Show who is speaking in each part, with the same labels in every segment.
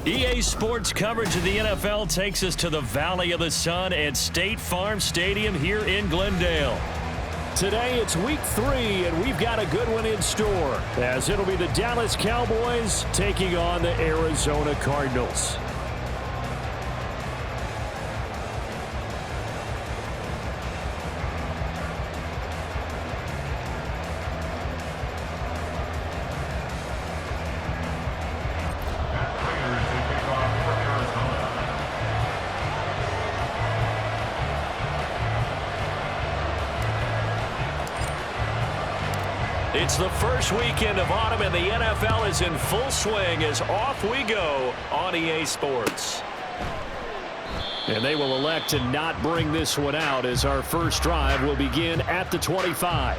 Speaker 1: EA Sports coverage of the NFL takes us to the Valley of the Sun at State Farm Stadium here in Glendale. Today it's week 3, and we've got a good one in store, as it'll be the Dallas Cowboys taking on the Arizona Cardinals. It's the first weekend of autumn, and the NFL is in full swing as off we go on EA Sports. And they will elect to not bring this one out, as our first drive will begin at the 25.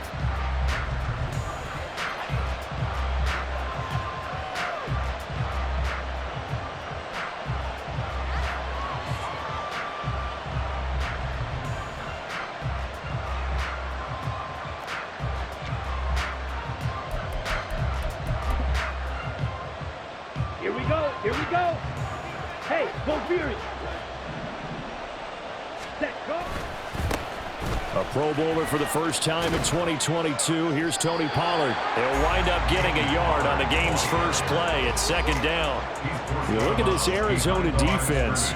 Speaker 2: Here we go. Hey, go Fury. Set, go.
Speaker 1: A Pro Bowler for the first time in 2022. Here's Tony Pollard. He'll wind up getting a yard on the game's first play at second down. You look at this Arizona defense.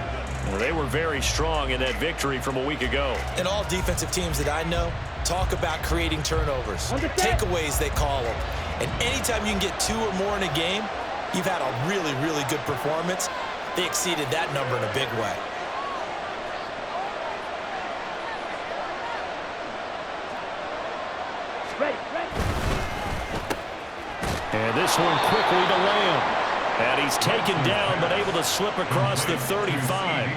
Speaker 1: Well, they were very strong in that victory from a week ago.
Speaker 3: And all defensive teams that I know talk about creating turnovers. Takeaways, they call them. And anytime you can get 2 or more in a game, you've had a really, really good performance. They exceeded that number in a big way.
Speaker 2: Ready.
Speaker 1: And this one quickly to Lamb. And he's taken down, but able to slip across the 35.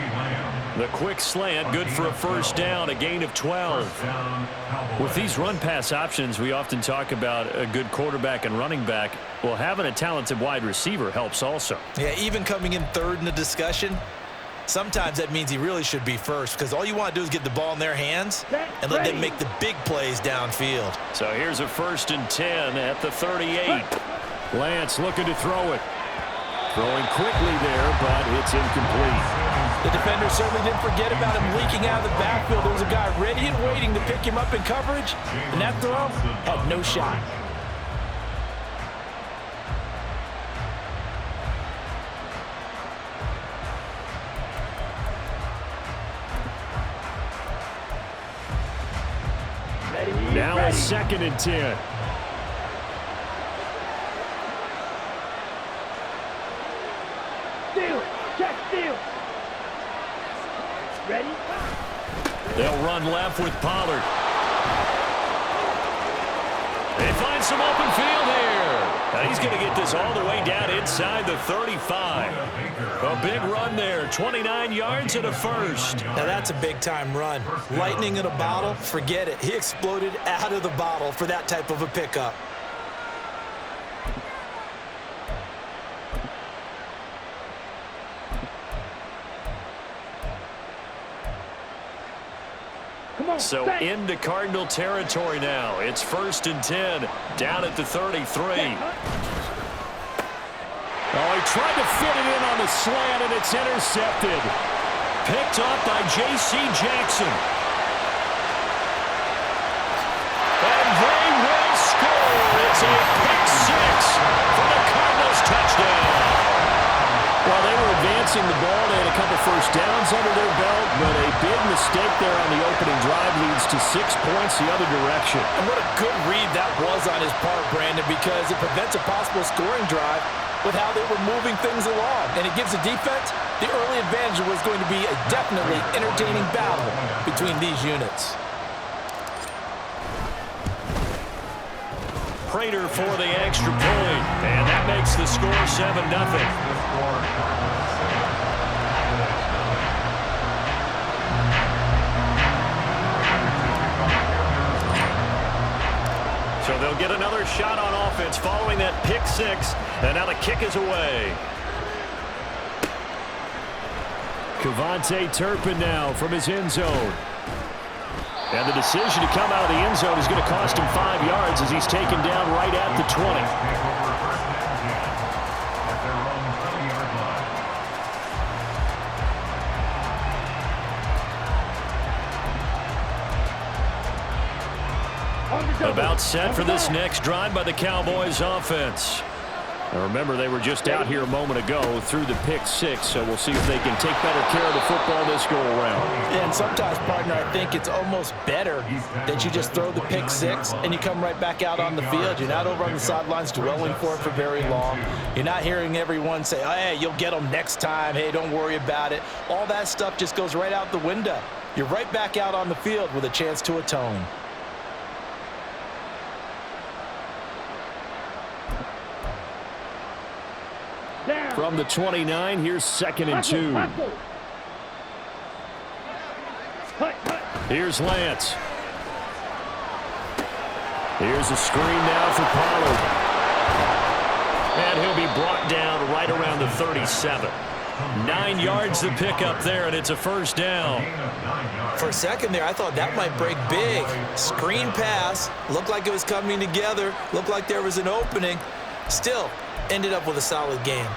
Speaker 1: The quick slant, good for a first down, a gain of 12. With these run-pass options, we often talk about a good quarterback and running back. Well, having a talented wide receiver helps also.
Speaker 3: Yeah, even coming in third in the discussion, sometimes that means he really should be first, because all you want to do is get the ball in their hands and let them make the big plays downfield.
Speaker 1: So here's a 1st and 10 at the 38. Lance looking to throw it. Throwing quickly there, but it's incomplete.
Speaker 3: The defender certainly didn't forget about him leaking out of the backfield. There was a guy ready and waiting to pick him up in coverage, and that throw had no shot.
Speaker 1: Now a 2nd and 10.
Speaker 2: Steal. Ready?
Speaker 1: They'll run left with Pollard. They find some open field here. And he's going to get this all the way down inside the 35. A big run there, 29 yards and a first.
Speaker 3: Now that's a big-time run. Lightning in a bottle, forget it. He exploded out of the bottle for that type of a pickup.
Speaker 2: Come
Speaker 1: So into Cardinal territory now. It's 1st and 10, down at the 33. Oh, he tried to fit it in on the slant, and it's intercepted. Picked off by J.C. Jackson. And they will score. It's a pick six for the Cardinals touchdown. While they were advancing the ball, they had a couple first downs under their belt, but a big mistake there on the opening drive leads to 6 points the other direction.
Speaker 3: And what a good read that was on his part, Brandon, because it prevents a possible scoring drive with how they were moving things along. And it gives the defense the early advantage. Was going to be a definitely entertaining battle between these units.
Speaker 1: Prater for the extra point, and that makes the score 7-0. So they'll get another shot on offense following that pick six, and now the kick is away. Kevontae Turpin now from his end zone. And the decision to come out of the end zone is going to cost him 5 yards as he's taken down right at the 20. About set for this next drive by the Cowboys offense. Now remember, they were just out here a moment ago through the pick six, so we'll see if they can take better care of the football this go-around.
Speaker 3: And sometimes, partner, I think it's almost better that you just throw the pick six and you come right back out on the field. You're not over on the sidelines dwelling for it for very long. You're not hearing everyone say, oh, hey, you'll get them next time. Hey, don't worry about it. All that stuff just goes right out the window. You're right back out on the field with a chance to atone.
Speaker 1: From the 29, here's 2nd and 2. Here's Lance. Here's a screen now for Pollard. And he'll be brought down right around the 37. 9 yards to pick up there, and it's a first down.
Speaker 3: For a second there, I thought that might break big. Screen pass. Looked like it was coming together. Looked like there was an opening. Still, ended up with a solid game.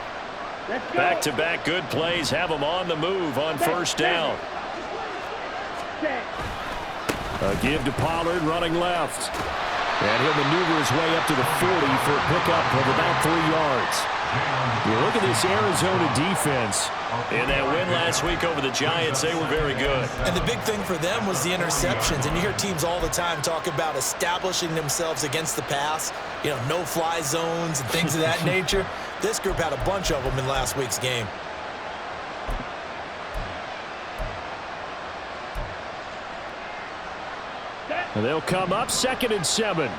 Speaker 1: Back-to-back good plays have them on the move on first down. A give to Pollard running left. And he'll maneuver his way up to the 40 for a pickup of about 3 yards. You look at this Arizona defense. In that win last week over the Giants, they were very good.
Speaker 3: And the big thing for them was the interceptions. And you hear teams all the time talk about establishing themselves against the pass, you know, no-fly zones and things of that nature. This group had a bunch of them in last week's game.
Speaker 1: And they'll come up 2nd and 7.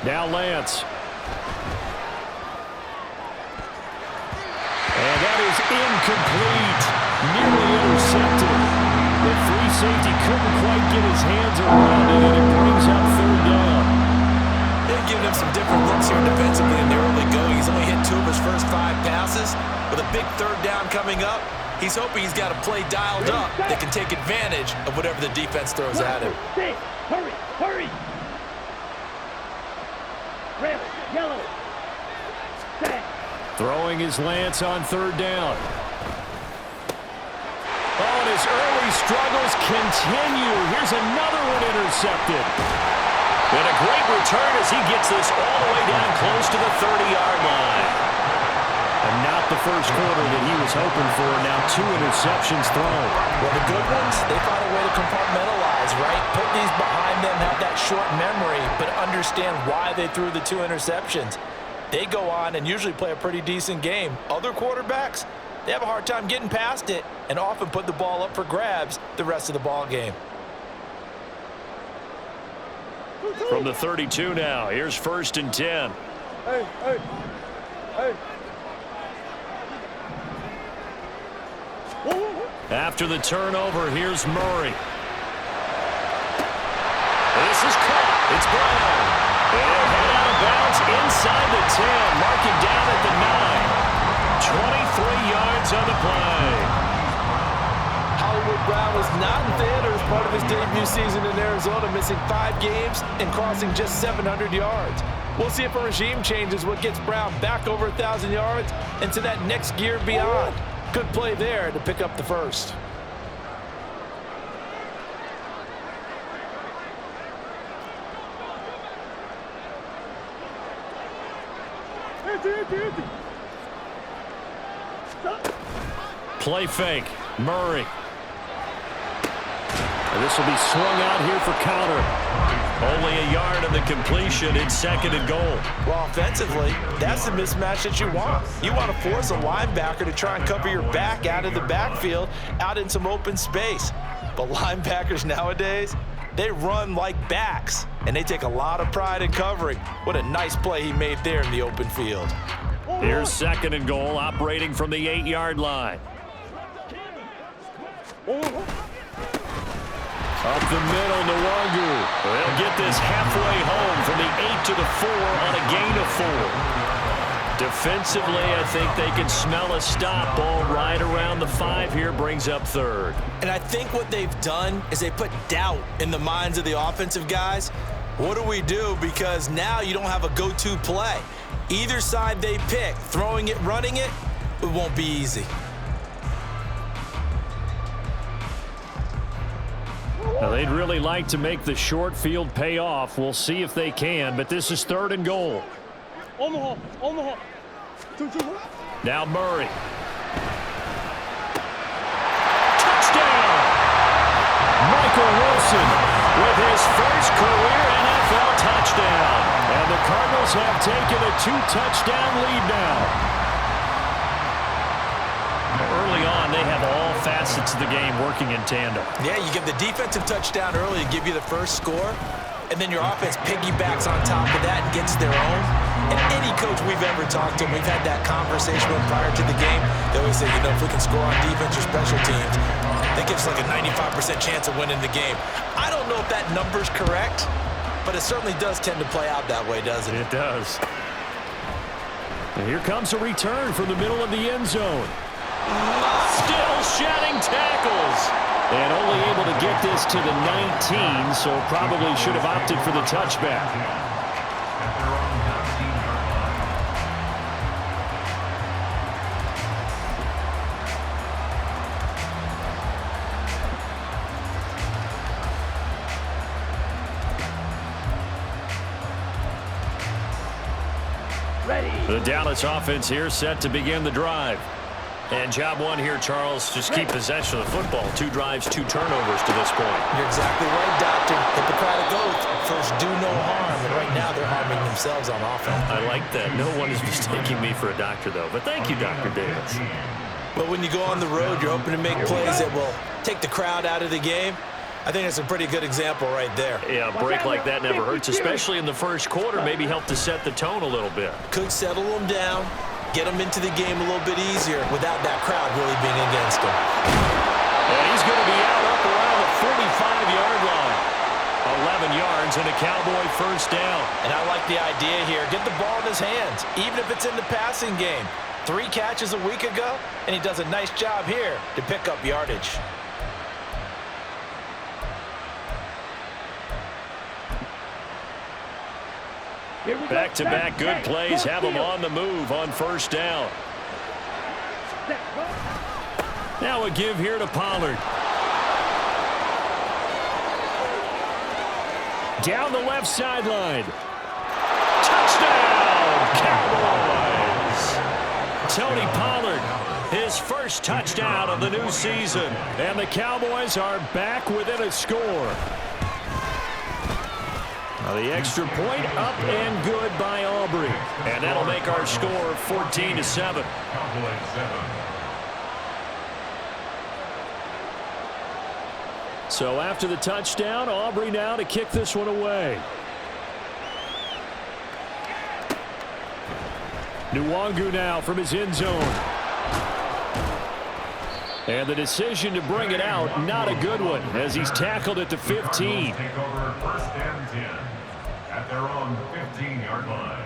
Speaker 1: Now Lance. And that is incomplete. Nearly intercepted. The free safety couldn't quite get his hands around it, and it brings up 3rd down.
Speaker 3: They've given him some different looks here defensively in the early going. He's only hit 2 of his first 5 passes. With a big 3rd down coming up, he's hoping he's got a play dialed up that can take advantage of whatever the defense throws at him.
Speaker 2: Hurry, hurry. Red, yellow.
Speaker 1: Throwing his Lance on 3rd down. Oh, and his early struggles continue. Here's another one intercepted. And a great return as he gets this all the way down close to the 30-yard line. And not the first quarter that he was hoping for. Now 2 interceptions thrown.
Speaker 3: Well, the good ones, they find a way to compartmentalize, right? Put these behind them, have that short memory, but understand why they threw the 2 interceptions. They go on and usually play a pretty decent game. Other quarterbacks, they have a hard time getting past it and often put the ball up for grabs the rest of the ball game.
Speaker 1: From the 32 now, here's 1st and 10.
Speaker 2: Hey, hey, hey.
Speaker 1: After the turnover, here's Murray. This is caught. It's Brown. They'll head out of bounds inside the 10. Mark it down at the 9. 23 yards on the play.
Speaker 3: Hollywood Brown was not in theater as part of his debut season in Arizona, missing 5 games and crossing just 700 yards. We'll see if a regime change is what gets Brown back over 1,000 yards and to that next gear beyond. Good play there to pick up the first.
Speaker 1: Play fake. Murray. And this will be swung out here for counter. Only a yard on the completion in 2nd and goal.
Speaker 3: Well, offensively, that's the mismatch that you want. You want to force a linebacker to try and cover your back out of the backfield, out in some open space. But linebackers nowadays, they run like backs, and they take a lot of pride in covering. What a nice play he made there in the open field.
Speaker 1: Here's 2nd and goal, operating from the 8-yard line. Up the middle, Nwangu. They'll get this halfway home from the 8 to the 4 on a gain of 4. Defensively, I think they can smell a stop. Ball right around the 5 here, brings up 3rd.
Speaker 3: And I think what they've done is they put doubt in the minds of the offensive guys. What do we do? Because now you don't have a go-to play. Either side they pick, throwing it, running it, it won't be easy.
Speaker 1: Now, they'd really like to make the short field pay off. We'll see if they can, but this is 3rd and goal.
Speaker 2: Omaha.
Speaker 1: Now Murray. Touchdown! Michael Wilson with his first career NFL touchdown. And the Cardinals have taken a 2-touchdown lead now. Early on, they have all facets of the game working in tandem.
Speaker 3: Yeah, you give the defensive touchdown early to give you the first score, and then your offense piggybacks on top of that and gets their own. And any coach we've ever talked to, we've had that conversation with prior to the game, they always say, you know, if we can score on defense or special teams, that gives like a 95% chance of winning the game. I don't know if that number's correct, but it certainly does tend to play out that way, doesn't it?
Speaker 1: It does. And here comes a return from the middle of the end zone. Still shedding tackles. And only able to get this to the 19, so probably should have opted for the touchback. The Dallas offense here set to begin the drive. And job one here, Charles, just keep possession of the football. 2 drives, 2 turnovers to this point.
Speaker 3: You're exactly right, Doctor. Hippocratic oath, first do no harm. And right now they're harming themselves on offense.
Speaker 1: I like that. No one is mistaking me for a doctor, though. But thank you, Dr. Davis.
Speaker 3: But when you go on the road, you're hoping to make plays that will take the crowd out of the game. I think that's a pretty good example right there.
Speaker 1: Yeah, a break like that never hurts, especially in the first quarter. Maybe help to set the tone a little bit.
Speaker 3: Could settle them down, get them into the game a little bit easier without that crowd really being against them.
Speaker 1: And he's going to be out up around the 45-yard line. 11 yards and a Cowboy first down.
Speaker 3: And I like the idea here. Get the ball in his hands, even if it's in the passing game. 3 catches a week ago, and he does a nice job here to pick up yardage.
Speaker 1: Back-to-back good plays have him on the move on first down. Now a give here to Pollard. Down the left sideline. Touchdown, Cowboys! Tony Pollard, his first touchdown of the new season. And the Cowboys are back within a score. Now the extra point up and good by Aubrey. And that'll make our score 14-7. So after the touchdown, Aubrey now to kick this one away. Nwangu now from his end zone. And the decision to bring it out, not a good one, as he's tackled at the 15.
Speaker 4: Take over first and 10 at their own 15-yard line.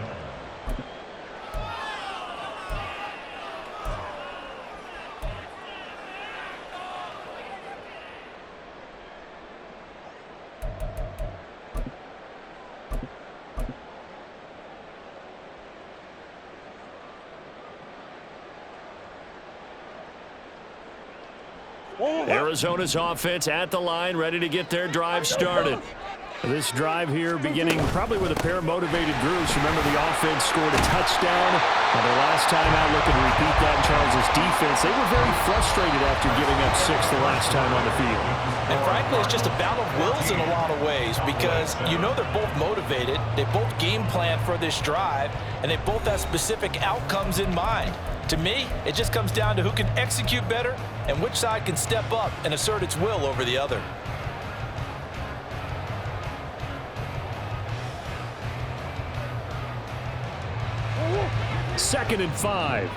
Speaker 1: Arizona's offense at the line, ready to get their drive started. This drive here beginning probably with a pair of motivated groups. Remember, the offense scored a touchdown. And the last time out, looking to repeat that in Charles' defense. They were very frustrated after giving up 6 the last time on the field.
Speaker 3: And frankly, it's just a battle of wills in a lot of ways because you know they're both motivated. They both game plan for this drive, and they both have specific outcomes in mind. To me, it just comes down to who can execute better and which side can step up and assert its will over the other.
Speaker 1: Second and 5.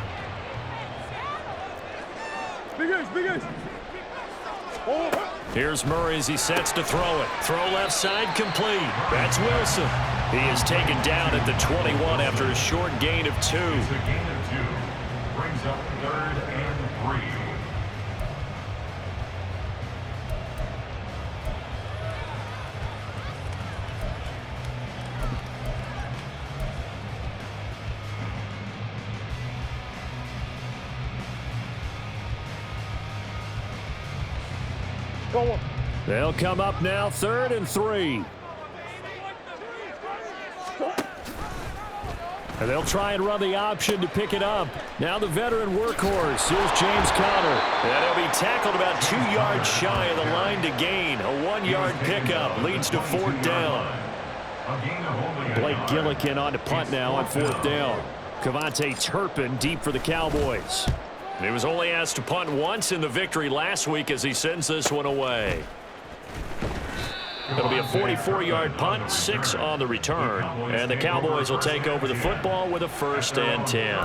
Speaker 1: Here's Murray as he sets to throw it. Throw left side complete. That's Wilson. He is taken down at the 21 after a short gain of 2.
Speaker 4: It's a gain of 2. Brings up 3rd and 3.
Speaker 1: They'll come up now, 3rd and 3. And they'll try and run the option to pick it up. Now the veteran workhorse. Here's James Conner. And he'll be tackled about 2 yards shy of the line to gain. A 1-yard pickup leads to 4th down. Blake Gillikin on to punt now on 4th down. Kevontae Turpin deep for the Cowboys. He was only asked to punt once in the victory last week as he sends this one away. It'll be a 44-yard punt, 6 on the return. And the Cowboys will take over the football with a 1st and 10.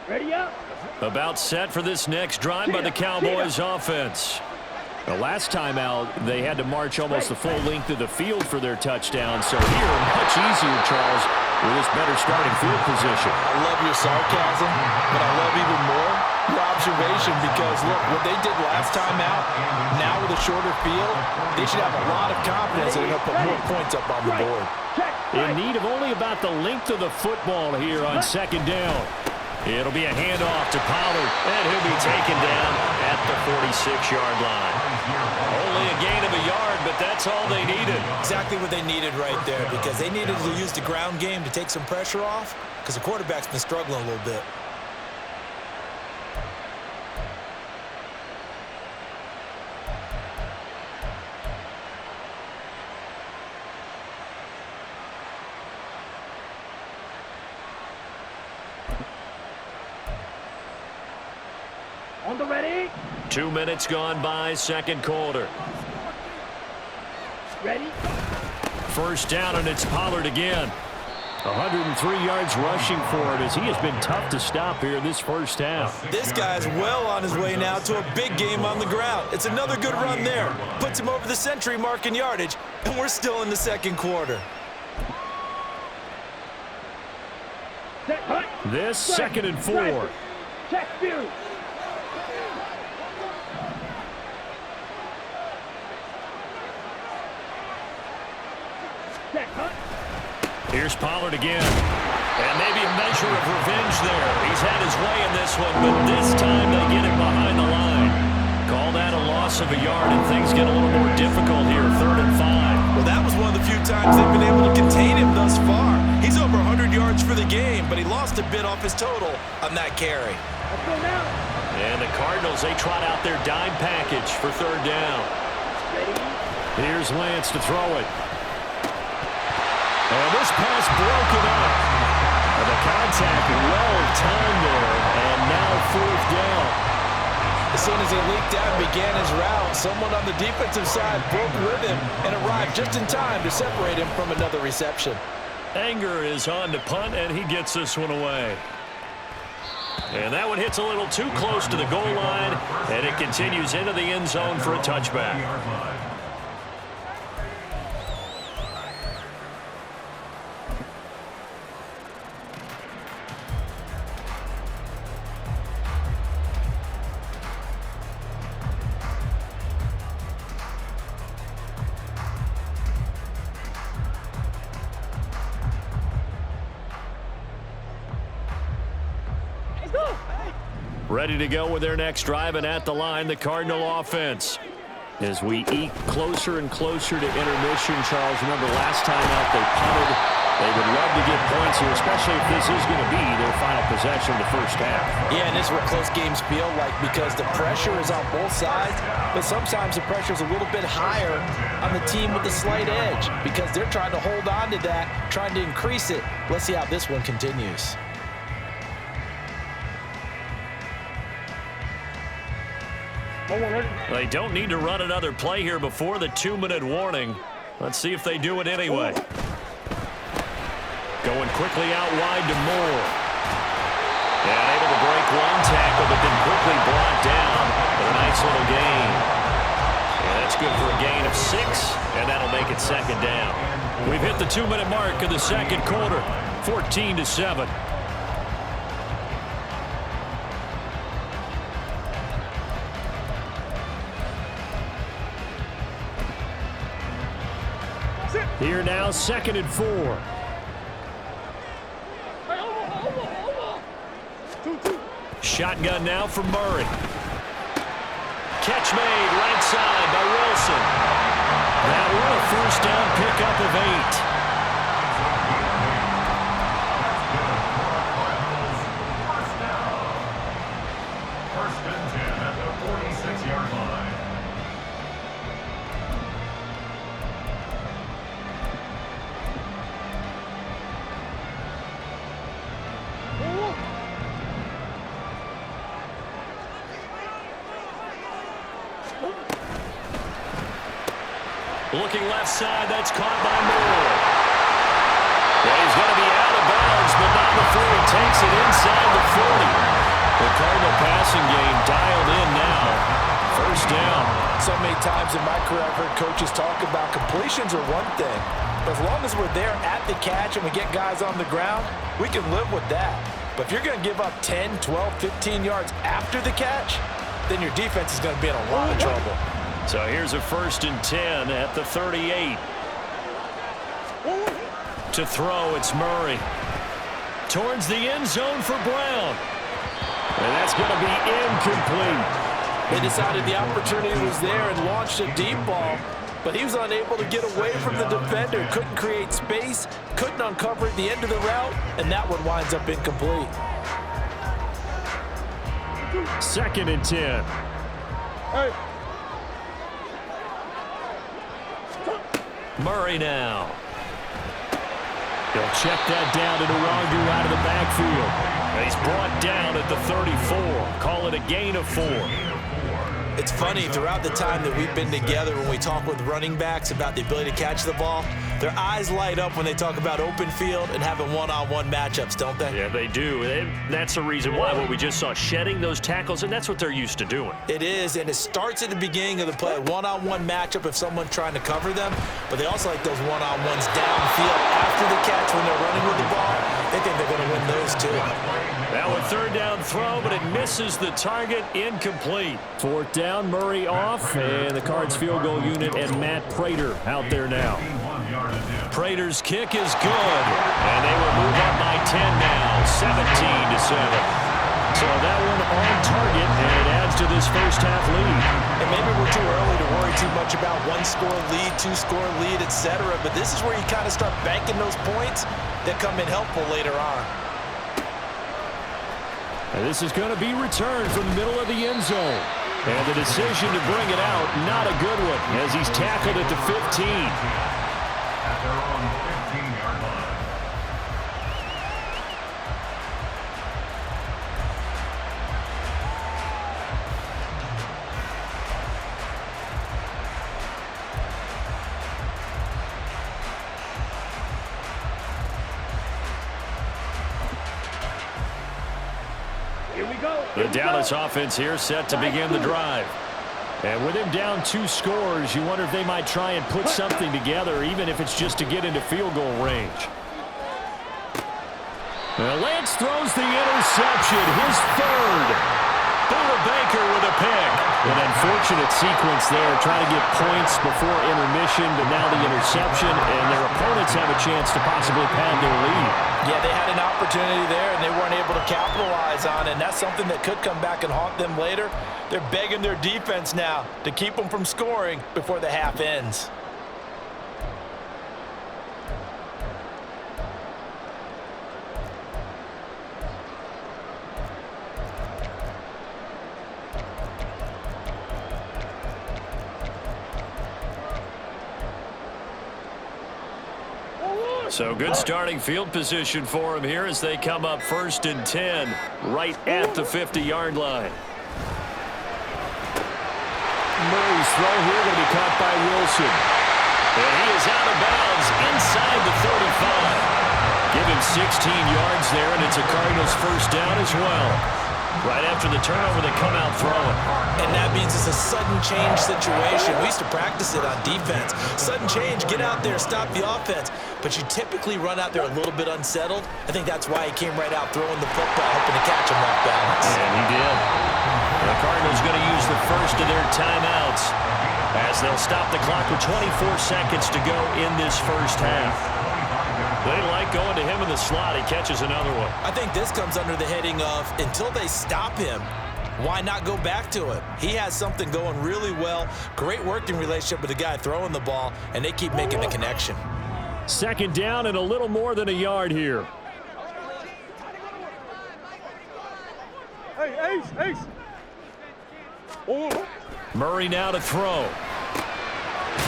Speaker 2: Ready up.
Speaker 1: About set for this next drive by the Cowboys offense. The last time out, they had to march almost the full length of the field for their touchdown. So here, much easier, Charles, with this better starting field position.
Speaker 3: I love your sarcasm, but I love even more your observation because, look, what they did last time out, now with a shorter field, they should have a lot of confidence that they're going to put more points up on the board.
Speaker 1: In need of only about the length of the football here on 2nd down. It'll be a handoff to Pollard, and he'll be taken down at the 46-yard line. Only a gain of a yard, but that's all they needed.
Speaker 3: Exactly what they needed right there because they needed to use the ground game to take some pressure off because the quarterback's been struggling a little bit.
Speaker 2: On the ready.
Speaker 1: 2 minutes gone by, 2nd quarter.
Speaker 2: Ready.
Speaker 1: 1st down, and it's Pollard again. 103 yards rushing for it as he has been tough to stop here this 1st half.
Speaker 3: This guy's well on his way now to a big game on the ground. It's another good run there. Puts him over the century mark in yardage, and we're still in the 2nd quarter.
Speaker 2: Set, hut.
Speaker 1: This 2nd and 4.
Speaker 2: Check view.
Speaker 1: Here's Pollard again. And maybe a measure of revenge there. He's had his way in this one, but this time they get him behind the line. Call that a loss of a yard, and things get a little more difficult here, 3rd and 5.
Speaker 3: Well, that was one of the few times they've been able to contain him thus far. He's over 100 yards for the game, but he lost a bit off his total on that carry.
Speaker 2: Let's go now.
Speaker 1: And the Cardinals, they trot out their dime package for 3rd down.
Speaker 2: Ready.
Speaker 1: Here's Lance to throw it. And this pass broken up. And the contact well timed there. And now 4th down.
Speaker 3: As soon as he leaked out and began his route, someone on the defensive side broke with him and arrived just in time to separate him from another reception.
Speaker 1: Anger is on to punt, and he gets this one away. And that one hits a little too close to the goal line, and it continues into the end zone for a touchback. Ready to go with their next drive, and at the line, the Cardinal offense. As we eke closer and closer to intermission, Charles, remember last time out they punted. They would love to get points here, especially if this is going to be their final possession of the first half.
Speaker 3: Yeah, and this is what close games feel like because the pressure is on both sides, but sometimes the pressure is a little bit higher on the team with the slight edge because they're trying to hold on to that, trying to increase it. Let's see how this one continues.
Speaker 1: They don't need to run another play here before the 2-minute warning. Let's see if they do it anyway. Going quickly out wide to Moore. And able to break one tackle, but then quickly brought down. But a nice little gain. And that's good for a gain of 6, and that'll make it second down. We've hit the 2-minute mark of the second quarter, 14-7. Here now, 2nd and 4. Shotgun now for Murray. Catch made right side by Wilson. That will a first down pickup of 8.
Speaker 4: First and 10 at the 46-yard line.
Speaker 1: Looking left side, that's caught by Moore. Well, he's going to be out of bounds, but not before he takes it inside the 40. The Cardinal passing game dialed in now. First down.
Speaker 3: So many times in my career I've heard coaches talk about completions are one thing. But as long as we're there at the catch and we get guys on the ground, we can live with that. But if you're going to give up 10, 12, 15 yards after the catch, then your defense is going to be in a lot of trouble.
Speaker 1: So here's a 1st and 10 at the 38. To throw, it's Murray. Towards the end zone for Brown. And that's going to be incomplete.
Speaker 3: They decided the opportunity was there and launched a deep ball, but he was unable to get away from the defender. Couldn't create space, couldn't uncover at the end of the route, and that one winds up incomplete.
Speaker 1: 2nd and 10.
Speaker 2: Hey.
Speaker 1: Murray now. He'll check that down to Nwangu out of the backfield. He's brought down at the 34. Call it a gain of 4.
Speaker 3: It's funny, throughout the time that we've been together, when we talk with running backs about the ability to catch the ball, their eyes light up when they talk about open field and having one-on-one matchups, don't they?
Speaker 1: Yeah, they do. And that's the reason why. What we just saw, shedding those tackles, and that's what they're used to doing.
Speaker 3: It is, and it starts at the beginning of the play, one-on-one matchup if someone's trying to cover them, but they also like those one-on-ones downfield after the catch when they're running with the ball. They think they're going to win those too.
Speaker 1: Now a 3rd down throw, but it misses the target, incomplete. 4th down, Murray off, and the Cards field goal unit and Matt Prater out there now. Prater's kick is good, and they will move up by 10 now, 17-7. So that one on target, and it adds to this first half lead.
Speaker 3: And maybe we're too early to worry too much about 1-score lead, 2-score lead, etc. But this is where you kind of start banking those points that come in helpful later on.
Speaker 1: And this is going to be returned from the middle of the end zone. And the decision to bring it out, not a good one, as he's tackled at the 15.
Speaker 4: At their own 15-yard line.
Speaker 1: The Dallas offense here set to begin the drive. And with him down 2 scores, you wonder if they might try and put something together, even if it's just to get into field goal range. Well, Lance throws the interception, his 3rd. Buda Baker with a pick. An unfortunate sequence there, trying to get points before intermission, but now the interception, and their opponents have a chance to possibly pad their lead.
Speaker 3: Yeah, they had an opportunity there, and they weren't able to capitalize on it, and that's something that could come back and haunt them later. They're begging their defense now to keep them from scoring before the half ends.
Speaker 1: So good starting field position for him here as they come up 1st and 10 right at the 50-yard line. Murray's throw here going to be caught by Wilson. And he is out of bounds inside the 35. Give him 16 yards there, and it's a Cardinals first down as well. Right after the turnover, they come out throwing.
Speaker 3: And that means it's a sudden change situation. We used to practice it on defense. Sudden change, get out there, stop the offense. But you typically run out there a little bit unsettled. I think that's why he came right out throwing the football, hoping to catch him off balance.
Speaker 1: And he did. The Cardinals going to use the first of their timeouts as they'll stop the clock with 24 seconds to go in this first half. They like going to him in the slot. He catches another one.
Speaker 3: I think this comes under the heading of until they stop him, why not go back to him? He has something going really well. Great working relationship with the guy throwing the ball, and they keep making the connection.
Speaker 1: 2nd down and a little more than a yard here.
Speaker 2: Hey, Ace. Oh.
Speaker 1: Murray now to throw.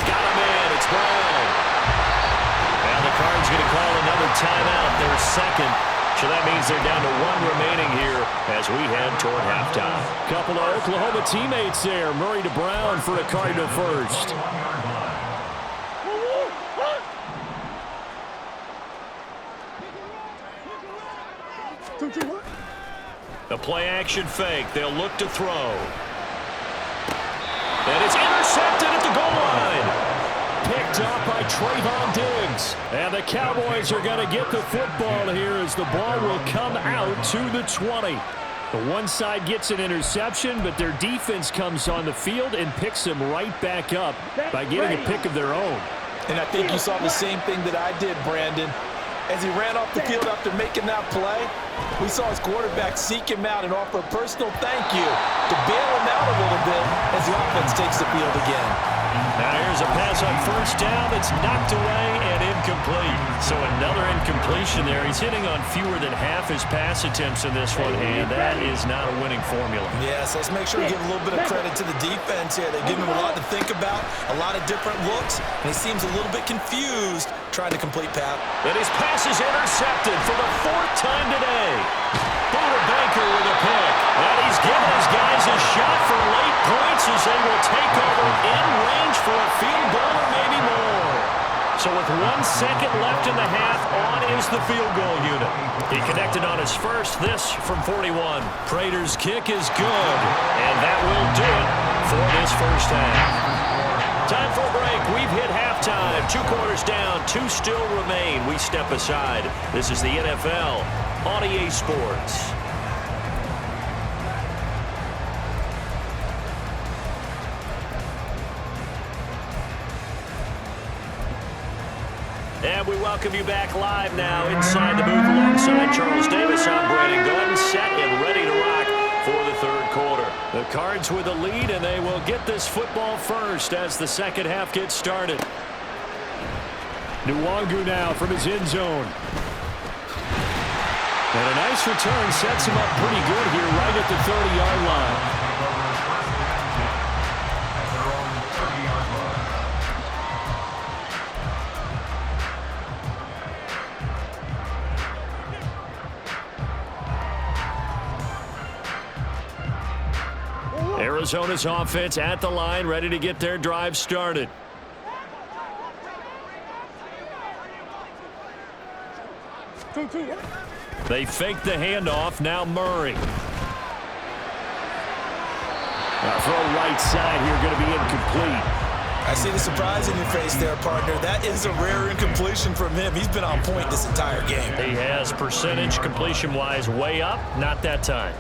Speaker 1: Got him in. It's Brown. And the Cards going to call another timeout, their second. So that means they're down to 1 remaining here as we head toward halftime. Couple of Oklahoma teammates there. Murray to Brown for a Cardinal first. A play-action fake. They'll look to throw. And it's intercepted at the goal line. Picked up by Trayvon Diggs. And the Cowboys are going to get the football here as the ball will come out to the 20. The one side gets an interception, but their defense comes on the field and picks them right back up by getting a pick of their own.
Speaker 3: And I think you saw the same thing that I did, Brandon. As he ran off the field after making that play, we saw his quarterback seek him out and offer a personal thank you to bail him out a little bit as the offense takes the field again.
Speaker 1: Now here's a pass on 1st down that's knocked away and incomplete. So another incompletion there. He's hitting on fewer than half his pass attempts in this one, and that is not a winning formula.
Speaker 3: Yes, let's make sure we give a little bit of credit to the defense here. They give him a lot to think about, a lot of different looks, and he seems a little bit confused trying to complete pass.
Speaker 1: And his pass is intercepted for the 4th time today. Buda Baker with a pick. And he's giving his guys a shot for late points as they will take over in range for a field goal or maybe more. So with 1 second left in the half, on is the field goal unit. He connected on his first, this from 41. Prater's kick is good, and that will do it for this first half. Time for a break. We've hit halftime. 2 quarters down, 2 still remain. We step aside. This is the NFL on EA Sports. And we welcome you back live now inside the booth alongside Charles Davis. I'm Brandon Gordon, set and ready to rock for the 3rd quarter. The Cards with a lead, and they will get this football first as the second half gets started. Nwangu now from his end zone. And a nice return sets him up pretty good here right at the 30-yard line. Arizona's offense at the line, ready to get their drive started. They fake the handoff. Now Murray. Throw right side here, going to be incomplete.
Speaker 3: I see the surprise in your face there, partner. That is a rare incompletion from him. He's been on point this entire game.
Speaker 1: He has percentage completion-wise way up. Not that time.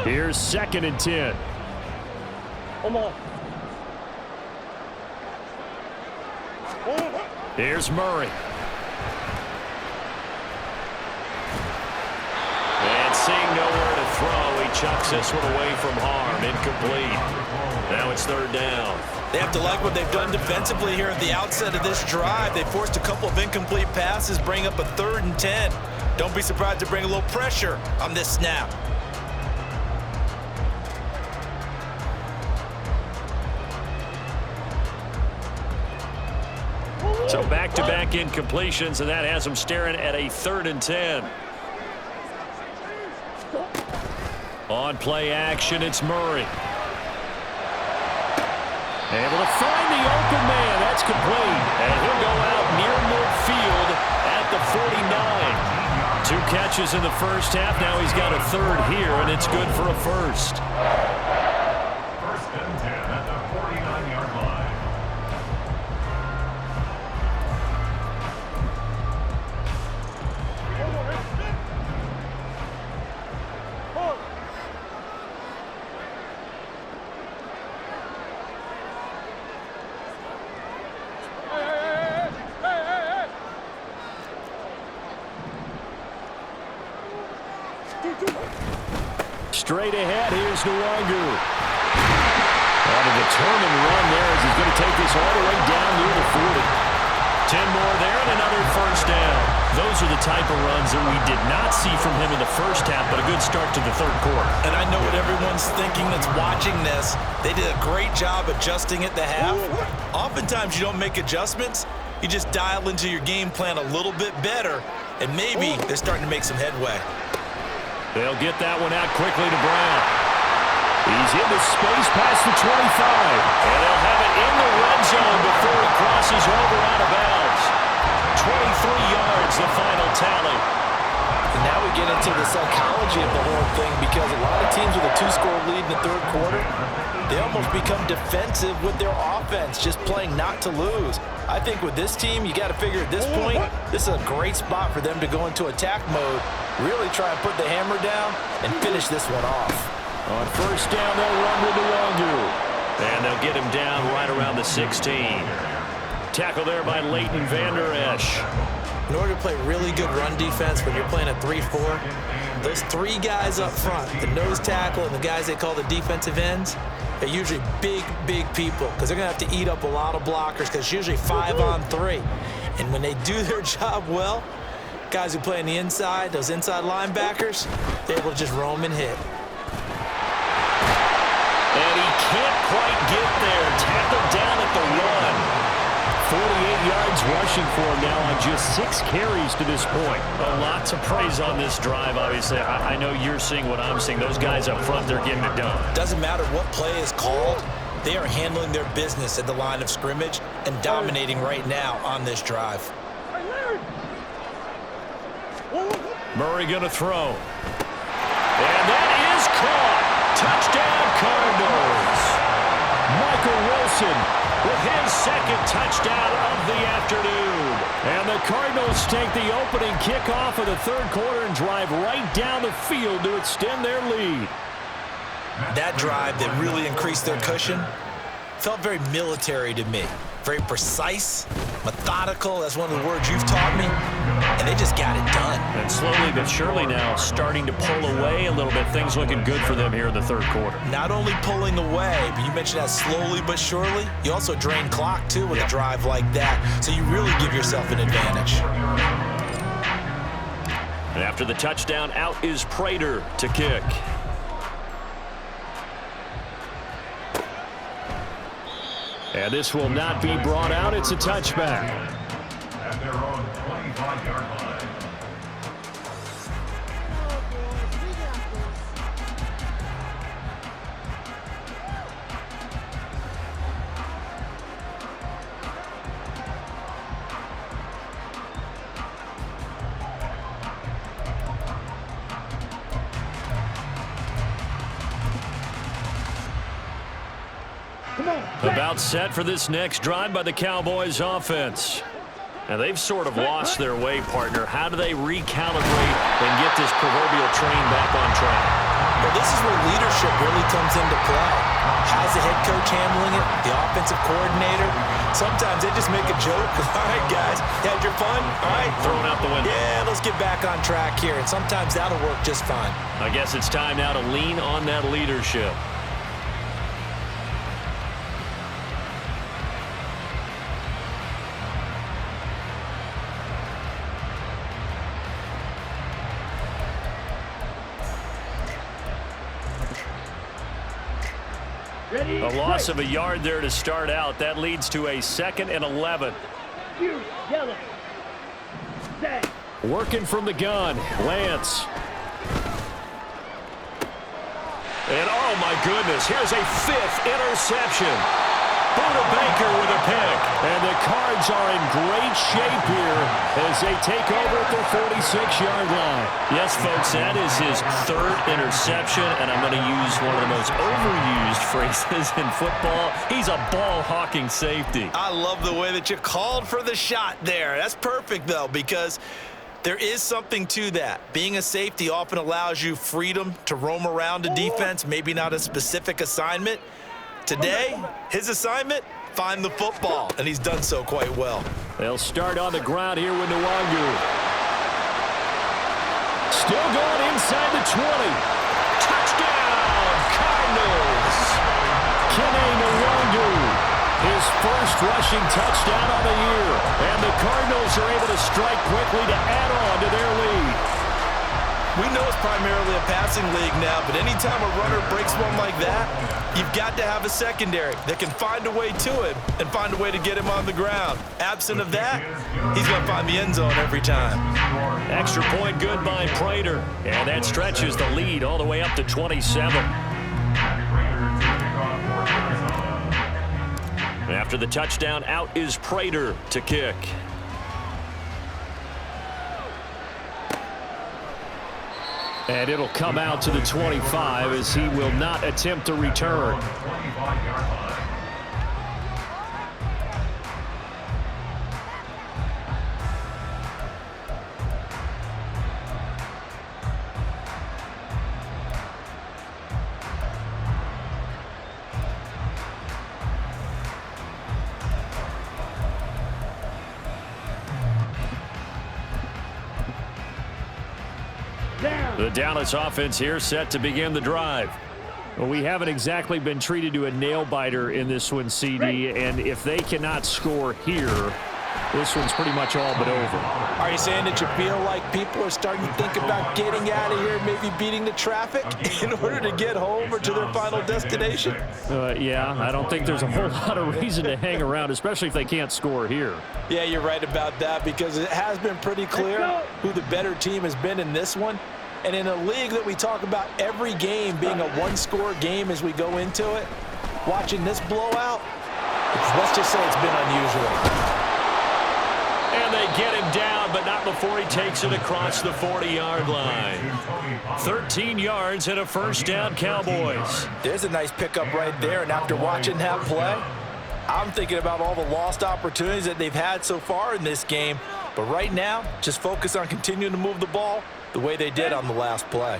Speaker 1: Here's 2nd and 10.
Speaker 2: Come on.
Speaker 1: Here's Murray. And seeing nowhere to throw, he chucks this one away from harm. Incomplete. Now it's 3rd down.
Speaker 3: They have to like what they've done defensively here at the outset of this drive. They forced a couple of incomplete passes, bring up a 3rd and 10. Don't be surprised to bring a little pressure on this snap.
Speaker 1: So back-to-back incompletions, and that has them staring at a 3rd and 10. On play action, it's Murray. Able to find the open man. That's complete. And he'll go out near midfield at the 49. 2 catches in the first half. Now he's got a 3rd here, and it's good for a 1st.
Speaker 4: 1st and 10 at the 49-yard line.
Speaker 1: Straight ahead, here's Nwangu. On a determined run there as he's going to take this all the way down near the 40. 10 more there and another 1st down. Those are the type of runs that we did not see from him in the first half, but a good start to the 3rd quarter.
Speaker 3: And I know what everyone's thinking that's watching this. They did a great job adjusting at the half. Oftentimes you don't make adjustments. You just dial into your game plan a little bit better, and maybe they're starting to make some headway.
Speaker 1: They'll get that one out quickly to Brown. He's in the space past the 25. And they'll have it in the red zone before he crosses over out of bounds. 23 yards, the final tally.
Speaker 5: And now we get into the psychology of the whole thing, because a lot of teams with a 2-score lead in the 3rd quarter, they almost become defensive with their offense, just playing not to lose. I think with this team, you got to figure at this point, this is a great spot for them to go into attack mode, really try and put the hammer down and finish this one off.
Speaker 1: On 1st down, they'll run with Nwangu. And they'll get him down right around the 16. Tackle there by Leighton Vander Esch.
Speaker 3: In order to play really good run defense when you're playing a 3-4, those 3 guys up front, the nose tackle and the guys they call the defensive ends, they're usually big, big people, because they're going to have to eat up a lot of blockers, because it's usually 5 on 3. And when they do their job well, guys who play on the inside, those inside linebackers, they're able to just roam and hit.
Speaker 1: And he can't quite get there. Tackled down at the 1. 48 yards rushing for him now on just 6 carries to this point. A lot to praise on this drive, obviously. I know you're seeing what I'm seeing. Those guys up front, they're getting it done.
Speaker 3: Doesn't matter what play is called. They are handling their business at the line of scrimmage and dominating right now on this drive.
Speaker 1: Murray going to throw. And that is caught. Touchdown, Cardinals. Michael Wilson with his 2nd touchdown of the afternoon. And the Cardinals take the opening kickoff of the 3rd quarter and drive right down the field to extend their lead.
Speaker 3: That drive that really increased their cushion felt very military to me. Very precise, methodical. That's one of the words you've taught me. And they just got it done.
Speaker 1: And slowly but surely now starting to pull away a little bit. Things looking good for them here in the 3rd quarter.
Speaker 3: Not only pulling away, but you mentioned that slowly but surely. You also drain clock, too, with a drive like that. So you really give yourself an advantage.
Speaker 1: And after the touchdown, out is Prater to kick. And this will not be brought out. It's a touchback.
Speaker 4: At their own 25-yard line.
Speaker 1: About set for this next drive by the Cowboys offense. And they've sort of lost their way, partner. How do they recalibrate and get this proverbial train back on track?
Speaker 3: Well, this is where leadership really comes into play. How's the head coach handling it? The offensive coordinator? Sometimes they just make a joke. All right, guys, had your fun? All right.
Speaker 1: Thrown out the window.
Speaker 3: Yeah, let's get back on track here. And sometimes that'll work just fine.
Speaker 1: I guess it's time now to lean on that leadership. A loss of a yard there to start out. That leads to a 2nd and 11.
Speaker 2: Yellow. Set.
Speaker 1: Working from the gun. Lance. And oh my goodness, here's a 5th interception. Buda Baker with a pick. And the Cards are in great shape here as they take over at the 46-yard line. Yes, folks, that is his 3rd interception, and I'm going to use one of the most overused phrases in football. He's a ball-hawking safety.
Speaker 3: I love the way that you called for the shot there. That's perfect, though, because there is something to that. Being a safety often allows you freedom to roam around a defense, maybe not a specific assignment. Today, his assignment, find the football, and he's done so quite well.
Speaker 1: They'll start on the ground here with Nwangu. Still going inside the 20. Touchdown, Cardinals. Kene Nwangu, his first rushing touchdown of the year. And the Cardinals are able to strike quickly to add on to their lead.
Speaker 3: We know it's primarily a passing league now, but anytime a runner breaks one like that, you've got to have a secondary that can find a way to him and find a way to get him on the ground. Absent of that, he's going to find the end zone every time.
Speaker 1: Extra point good by Prater, and that stretches the lead all the way up to 27. After the touchdown, out is Prater to kick. And it'll come out to the 25 as he will not attempt to return. The Dallas offense here set to begin the drive. Well, we haven't exactly been treated to a nail-biter in this one, CD, and if they cannot score here, this one's pretty much all but over.
Speaker 5: Are you saying that you feel like people are starting to think about getting out of here, maybe beating the traffic in order to get home or to their final destination?
Speaker 1: Yeah, I don't think there's a whole lot of reason to hang around, especially if they can't score here.
Speaker 5: Yeah, you're right about that because it has been pretty clear who the better team has been in this one. And in a league that we talk about every game being a one-score game as we go into it, watching this blowout, let's just say it's been unusual.
Speaker 1: And they get him down, but not before he takes it across the 40-yard line. 13 yards and a first down, Cowboys.
Speaker 5: There's a nice pickup right there, and after watching that play, I'm thinking about all the lost opportunities that they've had so far in this game. But right now, just focus on continuing to move the ball the way they did on the last play.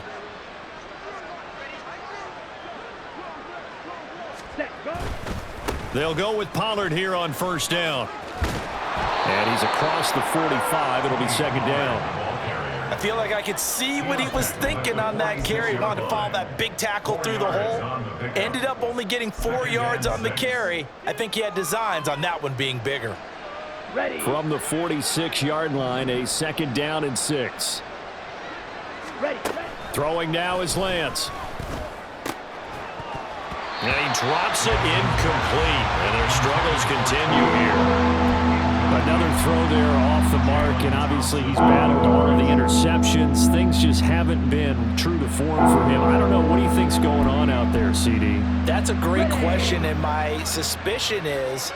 Speaker 1: They'll go with Pollard here on first down. And he's across the 45. It'll be second down.
Speaker 5: I feel like I could see what he was thinking on that carry. He wanted to follow that big tackle through the hole. Ended up only getting 4 yards on the carry. I think he had designs on that one being bigger.
Speaker 2: Ready.
Speaker 1: From the 46-yard line, a second down and 6.
Speaker 2: Ready.
Speaker 1: Throwing now is Lance. And he drops it incomplete. And their struggles continue here. Another throw there off the mark, and obviously he's battled all of the interceptions. Things just haven't been true to form for him. I don't know. What do you think's going on out there, CD?
Speaker 5: That's a great question, and my suspicion is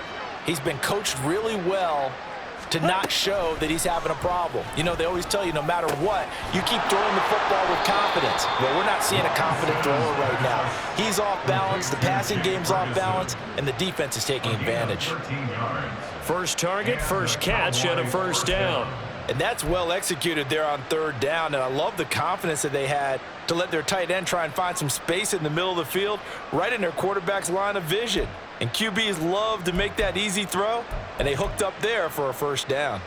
Speaker 5: he's been coached really well to not show that he's having a problem. You know, they always tell you no matter what, you keep throwing the football with confidence. Well, we're not seeing a confident thrower right now. He's off balance, the passing game's off balance, and the defense is taking advantage.
Speaker 1: First target, first catch, and a first down.
Speaker 5: And that's well executed there on third down. And I love the confidence that they had to let their tight end try and find some space in the middle of the field, right in their quarterback's line of vision. And QBs love to make that easy throw, and they hooked up there for a first down.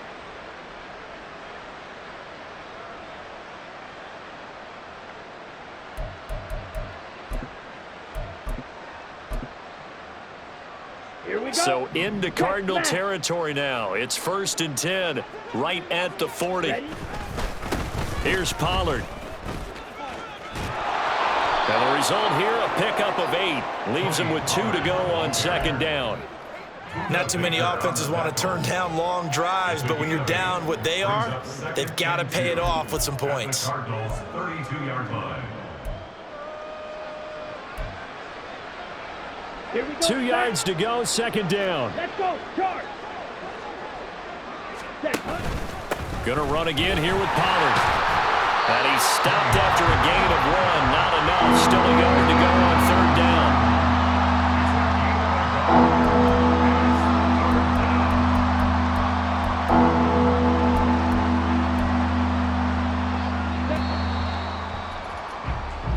Speaker 2: Here we go.
Speaker 1: So into Cardinal territory now. It's 1st and 10, right at the 40.
Speaker 2: Ready?
Speaker 1: Here's Pollard. And the result here, a pickup of 8. Leaves him with 2 to go on 2nd down.
Speaker 3: Not too many offenses want to turn down long drives, but when you're down what they are, they've got to pay it off with some points.
Speaker 4: Cardinals 32-yard line.
Speaker 2: Here we go.
Speaker 1: 2 yards to go, 2nd down.
Speaker 2: Let's go. Charge. Set. Hunt.
Speaker 1: Gonna run again here with Pollard. And he's stopped after a gain of 1. Not enough. Still a yard to go on 3rd down.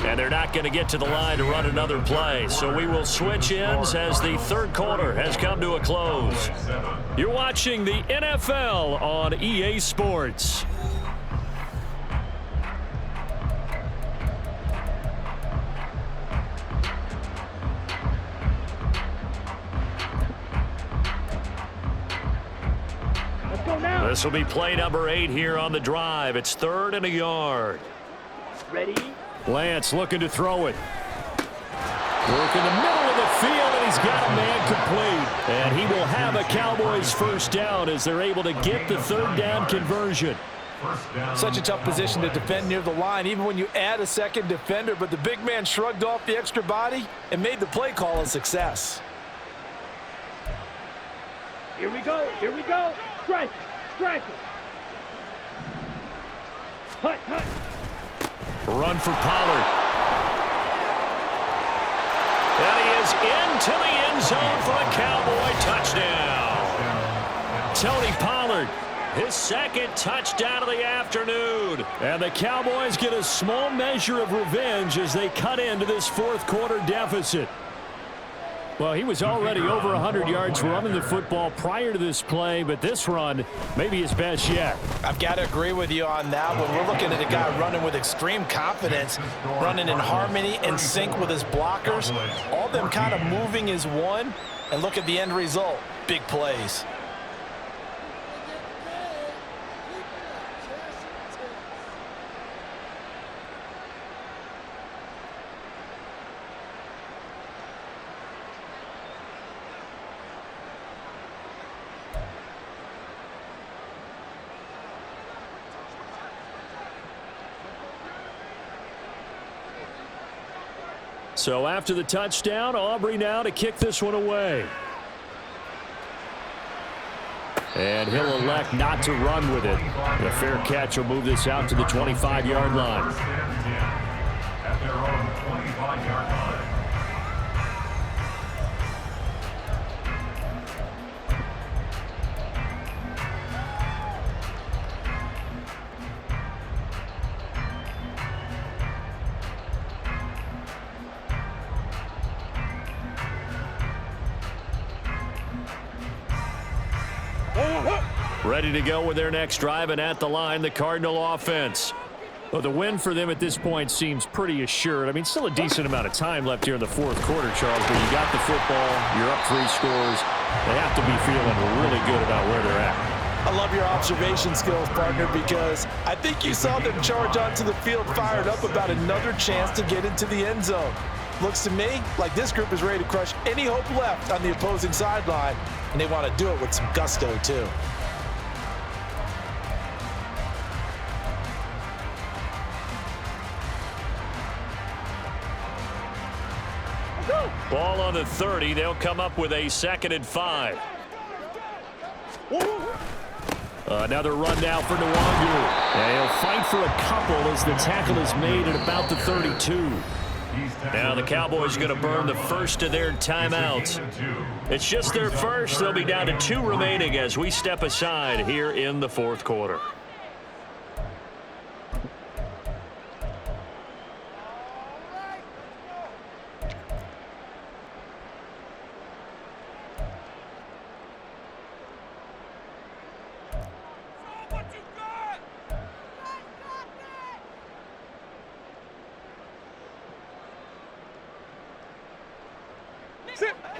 Speaker 1: And they're not going to get to the line to run another play. So we will switch ends as the 3rd quarter has come to a close. You're watching the NFL on EA Sports.
Speaker 2: Let's go now.
Speaker 1: This will be play number 8 here on the drive. It's 3rd and a yard.
Speaker 2: Ready?
Speaker 1: Lance looking to throw it. Work in the middle of the field, and he's got a man complete. And he will have a Cowboys first down as they're able to get the 3rd down conversion.
Speaker 5: Such a tough position to defend near the line, even when you add a second defender. But the big man shrugged off the extra body and made the play call a success.
Speaker 2: Here we go. Here we go. Strike. Strike. Hut. Hut.
Speaker 1: Run for Pollard. And he is into the end zone for a Cowboy touchdown. Tony Pollard, his 2nd touchdown of the afternoon. And the Cowboys get a small measure of revenge as they cut into this 4th quarter deficit. Well, he was already over 100 yards running the football prior to this play, but this run may be his best yet.
Speaker 5: I've got to agree with you on that one. We're looking at a guy running with extreme confidence, running in harmony and sync with his blockers. All them kind of moving as one, and look at the end result. Big plays.
Speaker 1: So after the touchdown, Aubrey now to kick this one away. And he'll elect not to run with it. The fair catch will move this out to the 25-yard line.
Speaker 4: At their own 25-yard line.
Speaker 1: Ready to go with their next drive, and at the line, the Cardinal offense. Well, the win for them at this point seems pretty assured. I mean, still a decent amount of time left here in the 4th quarter, Charles, but you got the football, you're up 3 scores. They have to be feeling really good about where they're at.
Speaker 5: I love your observation skills, partner, because I think you saw them charge onto the field fired up about another chance to get into the end zone. Looks to me like this group is ready to crush any hope left on the opposing sideline, and they want to do it with some gusto, too.
Speaker 1: Ball on the 30. They'll come up with a 2nd and 5. Another run now for Nwangu. And he'll fight for a couple as the tackle is made at about the 32. Now the Cowboys going to burn the first of their timeouts. It's just their first. They'll be down to 2 remaining as we step aside here in the 4th quarter.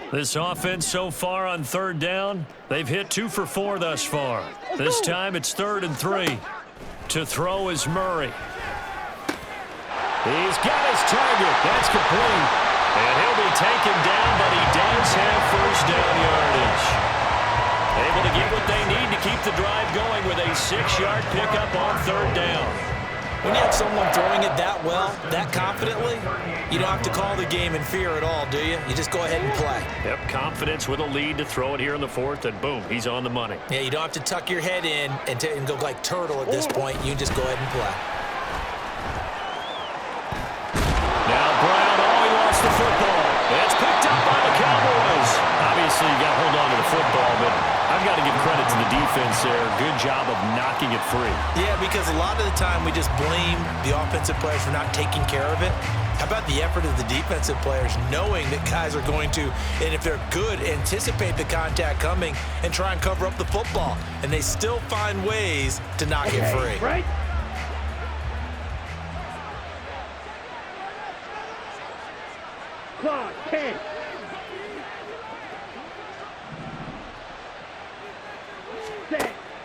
Speaker 1: This offense so far on third down, they've hit 2 for 4 thus far. This time it's 3rd and 3. To throw is Murray. He's got his target. That's complete. And he'll be taken down, but he does have first down yardage. Able to get what they need to keep the drive going with a 6-yard pickup on third down.
Speaker 3: When you have someone throwing it that well, that confidently, you don't have to call the game in fear at all, do you? You just go ahead and play.
Speaker 1: Yep, confidence with a lead to throw it here in the 4th, and boom, he's on the money.
Speaker 3: Yeah, you don't have to tuck your head in and go like turtle at this point. You just go ahead and play.
Speaker 1: Now Brown, he lost the football. It's picked up by the Cowboys. Obviously, you got to hold on to the football, but I've got to give credit to the defense there. Good job of knocking it free.
Speaker 3: Yeah, because a lot of the time we just blame the offensive players for not taking care of it. How about the effort of the defensive players knowing that guys are going to, and if they're good, anticipate the contact coming and try and cover up the football. And they still find ways to knock it free.
Speaker 2: Right. Clock, 10.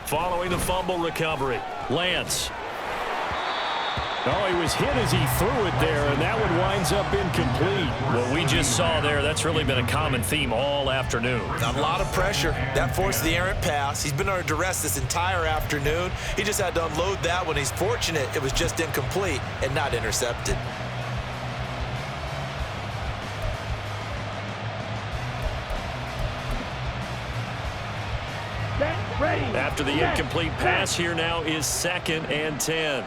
Speaker 1: Following the fumble recovery, Lance. Oh, he was hit as he threw it there, and that one winds up incomplete. What we just saw there, that's really been a common theme all afternoon.
Speaker 3: A lot of pressure. That forced the errant pass. He's been under duress this entire afternoon. He just had to unload that one. He's fortunate it was just incomplete and not intercepted.
Speaker 1: After the incomplete pass, here now is 2nd and 10.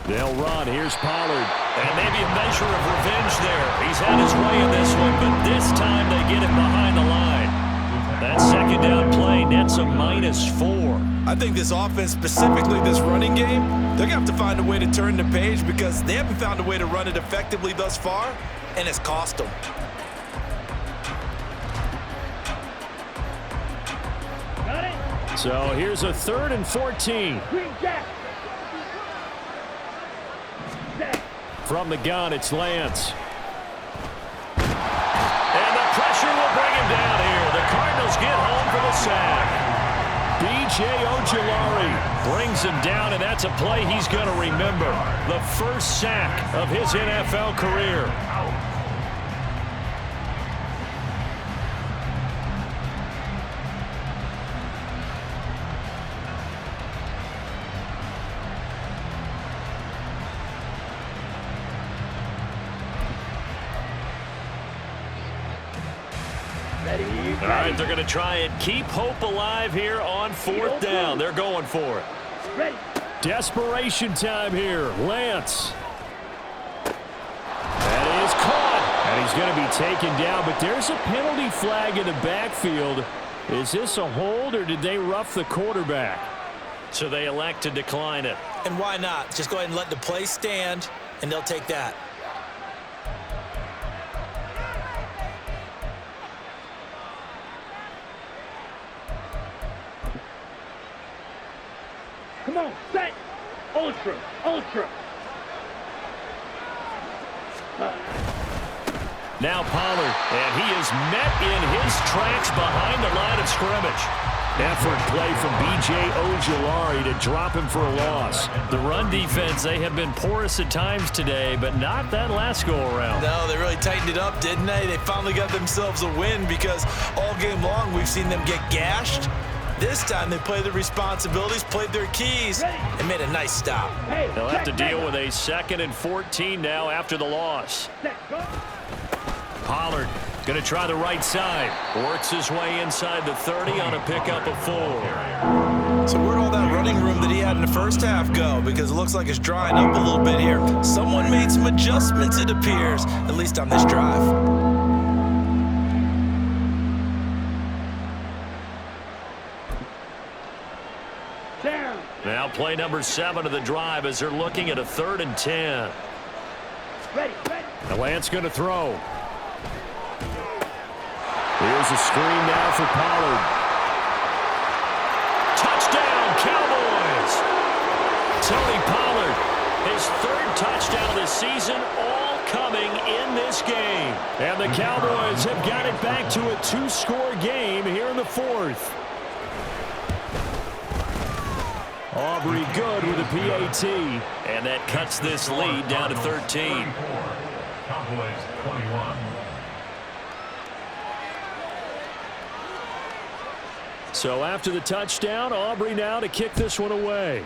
Speaker 1: They'll run. Here's Pollard. And maybe a measure of revenge there. He's had his way in this one, but this time they get it behind the line. That 2nd down play nets a -4.
Speaker 3: I think this offense, specifically this running game, they're going to have to find a way to turn the page because they haven't found a way to run it effectively thus far, and it's cost them.
Speaker 1: So here's a 3rd and 14. From the gun, it's Lance. And the pressure will bring him down here. The Cardinals get home for the sack. B.J. Ojulari brings him down, and that's a play he's going to remember. The first sack of his NFL career. All right, they're going to try and keep hope alive here on 4th down. They're going for it. Desperation time here. Lance. That is caught. And he's going to be taken down, but there's a penalty flag in the backfield. Is this a hold, or did they rough the quarterback? So they elect to decline it.
Speaker 3: And why not? Just go ahead and let the play stand, and they'll take that.
Speaker 2: Come on, set. Ultra.
Speaker 1: Now Pollard, and he is met in his tracks behind the line of scrimmage. Effort play from B.J. Ojulari to drop him for a loss. The run defense, they have been porous at times today, but not that last go-around.
Speaker 3: No, they really tightened it up, didn't they? They finally got themselves a win because all game long we've seen them get gashed. This time they played their responsibilities, played their keys, and made a nice stop.
Speaker 1: They'll have to deal with a 2nd and 14 now after the loss. Pollard going to try the right side. Works his way inside the 30 on a pickup of 4.
Speaker 3: So where'd all that running room that he had in the first half go? Because it looks like it's drying up a little bit here. Someone made some adjustments, it appears, at least on this drive.
Speaker 1: Now play number 7 of the drive as they're looking at a 3rd and 10. The Lance going to throw. Here's a screen now for Pollard. Touchdown, Cowboys! Tony Pollard His third touchdown of the season, all coming in this game. And the Cowboys have got it back to a two-score game here in the fourth. Aubrey good with a PAT. And that cuts this lead down to 13.
Speaker 4: Cowboys 21.
Speaker 1: So after the touchdown, Aubrey now to kick this one away.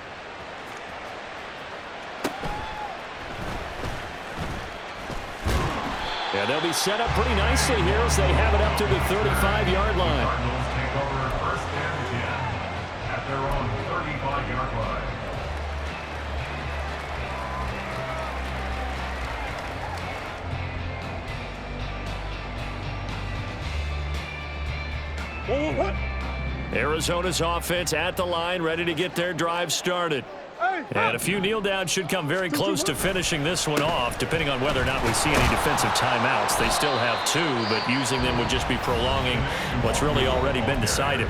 Speaker 1: And they'll be set up pretty nicely here as they have it up to the 35-yard line.
Speaker 4: Cardinals take over first and 10 at their own 35-yard line.
Speaker 1: Arizona's offense at the line, ready to get their drive started. And a few kneel downs should come very close to finishing this one off, depending on whether or not we see any defensive timeouts. They still have two, but using them would just be prolonging what's really already been decided.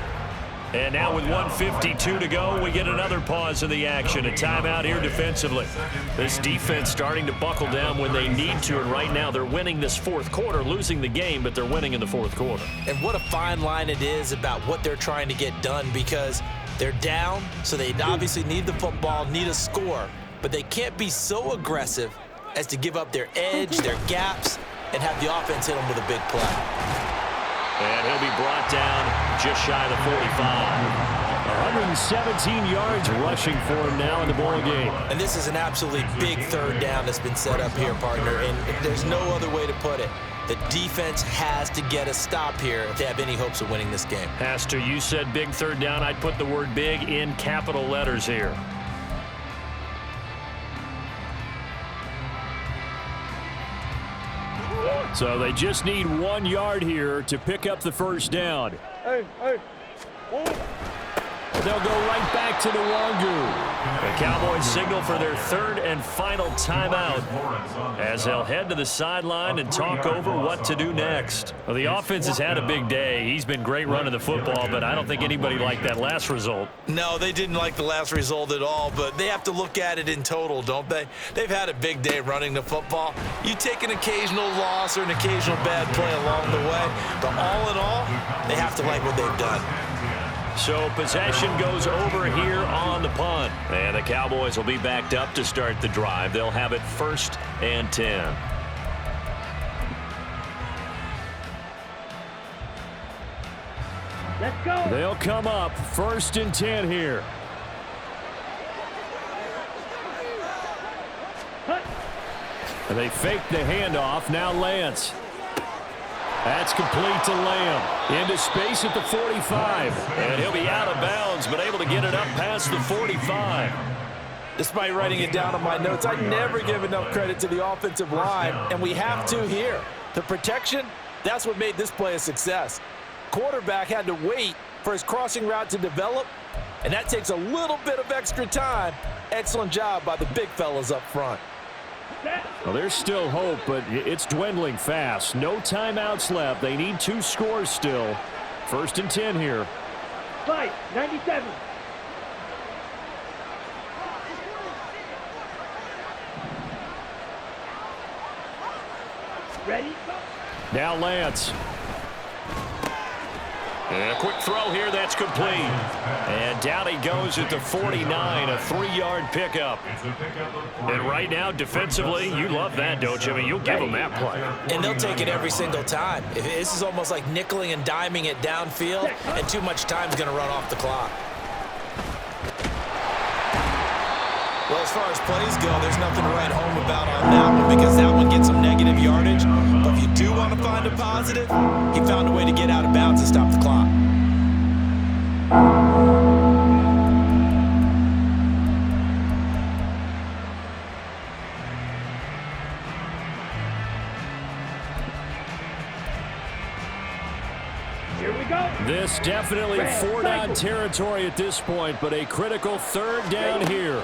Speaker 1: And now with 1:52 to go, we get another pause in the action. A timeout here defensively. This defense starting to buckle down when they need to, and right now they're winning this fourth quarter, losing the game, but they're winning in the fourth quarter.
Speaker 3: And what a fine line it is about what they're trying to get done, because they're down, so they obviously need the football, need a score, but they can't be so aggressive as to give up their edge, their gaps, and have the offense hit them with a big play.
Speaker 1: And he'll be brought down just shy of the 45. 117 yards rushing for him now in the ball game.
Speaker 3: And this is an absolutely big third down that's been set up here, partner, and there's no other way to put it. The defense has to get a stop here if they have any hopes of winning this game.
Speaker 1: Pastor, you said big third down. I'd put the word big in capital letters here. So they just need 1 yard here to pick up the first down. They'll go right back to the Wangu. The Cowboys signal for their third and final timeout as they'll head to the sideline and talk over what to do next. Well, the offense has had a big day. He's been great running the football, but I don't think anybody liked that last result.
Speaker 3: No, they didn't like the last result at all, but they have to look at it in total, don't they? They've had a big day running the football. You take an occasional loss or an occasional bad play along the way, but all in all, they have to like what they've done.
Speaker 1: So possession goes over here on the punt. And the Cowboys will be backed up to start the drive. They'll have it 1st and 10.
Speaker 2: Let's go.
Speaker 1: They'll come up 1st and 10 here. And they fake the handoff. Now Lance. That's complete to Lamb. Into space at the 45. And he'll be out of bounds, but able to get it up past the 45.
Speaker 5: Despite writing it down on my notes, I never give enough credit to the offensive line, and we have to here. The protection, that's what made this play a success. Quarterback had to wait for his crossing route to develop, and that takes a little bit of extra time. Excellent job by the big fellas up front.
Speaker 1: Well, there's still hope, but it's dwindling fast. No timeouts left. They need 2 scores still. 1st and 10 here.
Speaker 2: Fight, 97. Ready?
Speaker 1: Now Lance. And a quick throw here, that's complete. And down he goes at the 49, a 3-yard pickup. And right now, defensively, you love that, don't you? I mean, you'll give them that play.
Speaker 3: And they'll take it every single time. This is almost like nickeling and diming it downfield, and too much time's going to run off the clock. Well, as far as plays go, there's nothing to write home about on that one because that one gets some negative yardage. But if you do want to find a positive, he found a way to get out of bounds and stop the clock.
Speaker 2: Here we go.
Speaker 1: This definitely 4-down territory at this point, but a critical 3rd down here.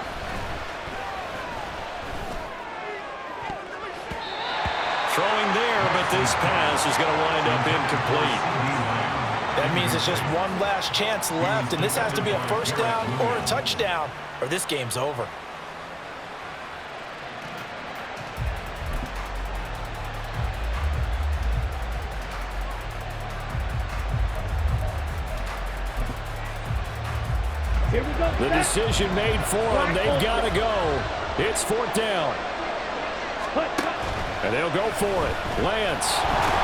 Speaker 1: Throwing there, but this pass is going to wind up incomplete.
Speaker 5: That means it's just one last chance left, and this has to be a 1st down or a touchdown, or this game's over.
Speaker 2: Here we go.
Speaker 1: The decision made for them. They've got to go. It's 4th down. And they'll go for it. Lance.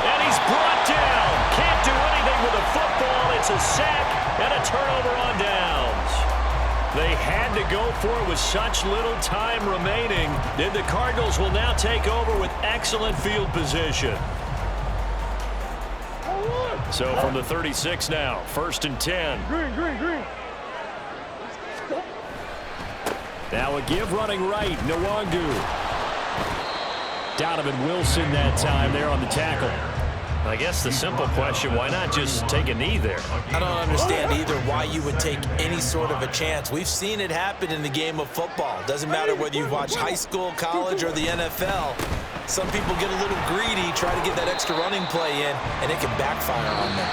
Speaker 1: And he's brought down. Can't do anything with the football. It's a sack and a turnover on downs. They had to go for it with such little time remaining. And the Cardinals will now take over with excellent field position. So from the 36 now, 1st and 10.
Speaker 2: Green.
Speaker 1: Now a give running right, Nwangu. Donovan Wilson that time there on the tackle. I guess the simple question, why not just take a knee there?
Speaker 3: I don't understand either why you would take any sort of a chance. We've seen it happen in the game of football. Doesn't matter whether you watch high school, college, or the NFL. Some people get a little greedy, try to get that extra running play in, and it can backfire on them.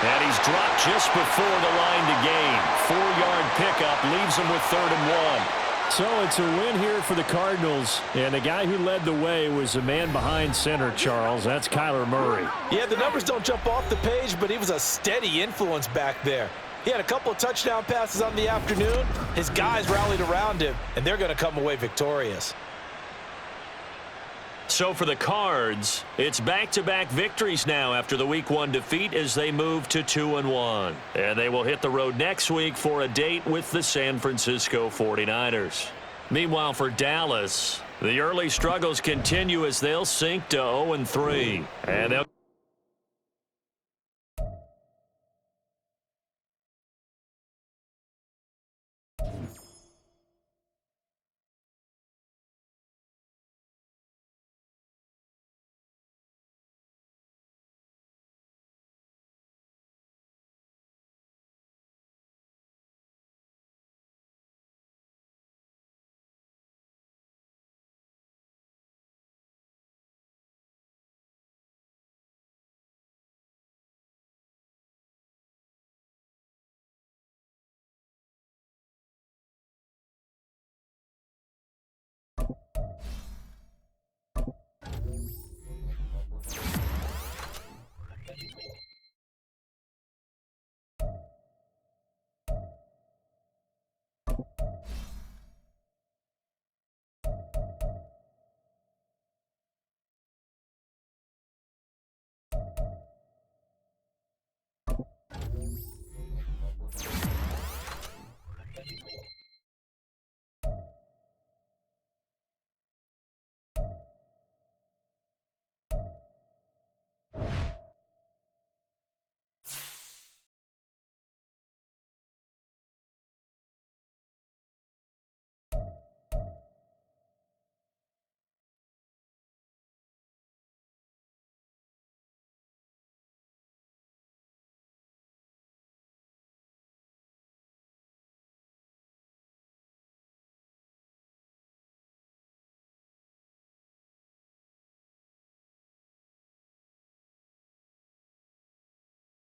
Speaker 1: And he's dropped just before the line to gain. 4-yard pickup leaves him with 3rd and 1. So it's a win here for the Cardinals, and the guy who led the way was the man behind center, Charles. That's Kyler Murray.
Speaker 3: Yeah, the numbers don't jump off the page, but he was a steady influence back there. He had a couple of touchdown passes on the afternoon. His guys rallied around him, and they're going to come away victorious.
Speaker 1: So for the Cards, it's back-to-back victories now after the Week 1 defeat as they move to 2-1. And they will hit the road next week for a date with the San Francisco 49ers. Meanwhile, for Dallas, the early struggles continue as they'll sink to 0-3. And they'll